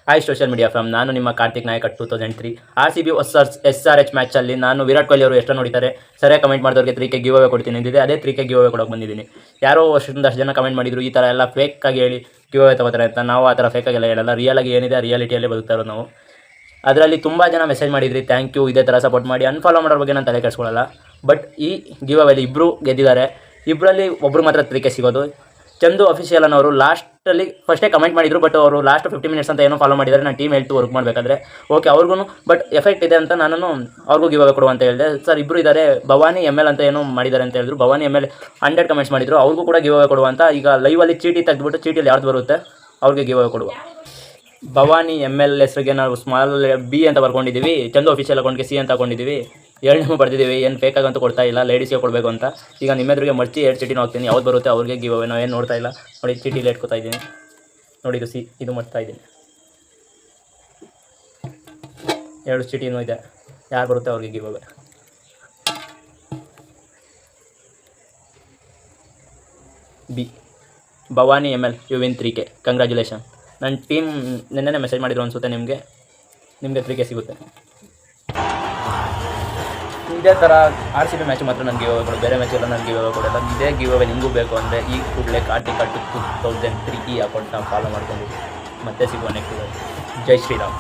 Hi social media from ನಾನು ನಿಮ್ಮ Karthik Nayak 2003 RCB versus SRH ಮ್ಯಾಚಲ್ಲಿ ನಾನು ವಿರಾಟ್ ಕೊಹ್ಲಿ ಅವರು ಎಷ್ಟು ನೋಡಿದ್ದಾರೆ ಸರಿಯಾಗಿ ಕಮೆಂಟ್ ಮಾಡಿದವ್ರಿಗೆ 3K ಗಿವ್ ಅವೇ ಕೊಡ್ತೀನಿ ಅಂದಿದ್ದೆ. ಅದೇ 3K ಗಿವ್ ಅವೇ ಕೊಡೋಕೆ ಬಂದಿದ್ದೀನಿ. ಯಾರೋ ವರ್ಷದಿಂದ ಅಷ್ಟು ಜನ ಕಮೆಂಟ್ ಮಾಡಿದ್ರು ಈ ಥರ ಎಲ್ಲ ಫೇಕಾಗಿ ಹೇಳಿ ಗಿವ್ ಅವೇ ತಗೋತಾರೆ ಅಂತ. ನಾವು ಆ ಥರ ಫೇಕಾಗೆಲ್ಲ ಹೇಳಲ್ಲ, ರಿಯಲಾಗಿ ಏನಿದೆ ರಿಯಾಲಿಟಿಯಲ್ಲೇ ಬದುಕ್ತಾ ಇರೋದು ನಾವು. ಅದರಲ್ಲಿ ತುಂಬ ಜನ ಮೆಸೇಜ್ ಮಾಡಿದ್ರಿ, ಥ್ಯಾಂಕ್ ಯು, ಇದೇ ಥರ ಸಪೋರ್ಟ್ ಮಾಡಿ. ಅನ್ಫಾಲೋ ಮಾಡೋರ ಬಗ್ಗೆ ನಾನು ತಲೆ ಕೆಡಿಸ್ಕೊಳ್ಳಲ್ಲ. ಬಟ್ ಈ ಗಿವ್ ಅವೇಲಿ ಇಬ್ಬರು ಗೆದ್ದಿದ್ದಾರೆ. ಇಬ್ಬರಲ್ಲಿ ಒಬ್ಬರು ಮಾತ್ರ 3K ಸಿಗೋದು. ಚಂದು ಅಫಿಷಿಯಲ್ ಅನ್ನೋರು ಲಾಸ್ಟಲ್ಲಿ ಫಸ್ಟೇ ಕಮೆಂಟ್ ಮಾಡಿದ್ರು, ಬಟ್ ಅವರು ಲಾಸ್ಟ್ 50 ಮಿನಿಟ್ಸ್ ಅಂತ ಏನೋ ಫಾಲೋ ಮಾಡಿದ್ದಾರೆ. ನಾನು ಟೀಮ್ ಹೇಳ್ತು ವರ್ಕ್ ಮಾಡಬೇಕಾದ್ರೆ ಓಕೆ ಅವ್ರಿಗೂ ಬಟ್ ಎಫೆಕ್ಟ್ ಇದೆ ಅಂತ ನಾನು ಅವ್ರಿಗೂ ಗಿವ್ ಅವೇ ಕೊಡುವ ಅಂತ ಹೇಳಿದೆ. ಸರ್ ಇಬ್ಬರು ಇದ್ದಾರೆ, ಭವಾನಿ ML ಅಂತ ಏನೋ ಮಾಡಿದ್ದಾರೆ ಅಂತ ಹೇಳಿದ್ರು. ಭವಾನಿ ML 100 ಕಮೆಂಟ್ಸ್ ಮಾಡಿದ್ರು, ಅವ್ರಿಗೂ ಕೂಡ ಗಿವ್ ಅವೇ ಕೊಡುವ ಅಂತ. ಈಗ ಲೈವಲ್ಲಿ ಚೀಟಿ ತೆಗೆದುಬಿಟ್ಟು ಚೀಟಿಯಲ್ಲಿ ಯಾರ್ದು ಬರುತ್ತೆ ಅವ್ರಿಗೆ ಗಿವ್ ಅವೇ ಕೊಡುವ. ಭವಾನಿ ML ಹೆಸರಿಗೆ ನಾವು ಸ್ಮಾಲ್ B ಅಂತ ಬರ್ಕೊಂಡಿದ್ದೀವಿ, ಚಂದು ಅಫಿಷಿಯಲ್ ಅಕೌಂಟ್ಗೆ C ಅಂತ ಹಾಕೊಂಡಿದ್ದೀವಿ. 2 ಬರ್ದಿದ್ದೀವಿ, ಏನು ಫೇಕಾಗಂತೂ ಕೊಡ್ತಾ ಇಲ್ಲ, ಲೇಡೀಸ್ಗೆ ಕೊಡಬೇಕು ಅಂತ. ಈಗ ನಿಮ್ಮೆದುರಿಗೆ ಮರ್ಚಿ 2 ಚೀಟಿನೂ ಹಾಕ್ತೀನಿ, ಯಾವ್ದು ಬರುತ್ತೆ ಅವ್ರಿಗೆ ಗಿವ್ ಅವೇ. ನಾವೇನು ನೋಡ್ತಾ ಇಲ್ಲ ನೋಡಿ, ಚೀಟಿಲಿ ಇಟ್ಕೊತಾ ಇದ್ದೀನಿ ನೋಡಿ, ಇದು C, ಇದು ಮಾಡ್ತಾ ಇದ್ದೀನಿ. 2 ಚೀಟಿನೂ ಇದೆ, ಯಾರು ಬರುತ್ತೆ ಅವ್ರಿಗೆ give away. B Bhavani ML you win 3K, congratulation. ನನ್ನ ಟೀಮ್ ನಿನ್ನೆ ಮೆಸೇಜ್ ಮಾಡಿದ್ರು ಅನಿಸುತ್ತೆ, ನಿಮಗೆ 3K ಸಿಗುತ್ತೆ. ಇದೇ ಥರ RCB ಮ್ಯಾಚ್ ಮಾತ್ರ ನನಗೆ ಗಿವ್ ಅವೇ ಕೊಡು, ಬೇರೆ ಮ್ಯಾಚೆಲ್ಲ ನನಗೆ ಗಿವ್ ಅವೇ ಕೊಡಲ್ಲ. ಇದೇ ಗಿವ್ ಅವೇ ನಿಮಗೂ ಬೇಕು ಅಂದರೆ ಈ ಕೂಡಲೇ ಕಾರ್ತಿಕ್ 2003 ಈ ಅಕೌಂಟ್ನ ಫಾಲೋ ಮಾಡ್ಕೊಂಡು ಮತ್ತೆ ಸಿಗುವ ನೆಕ್ಸ್ಟ್. ಜೈ ಶ್ರೀರಾಮ್.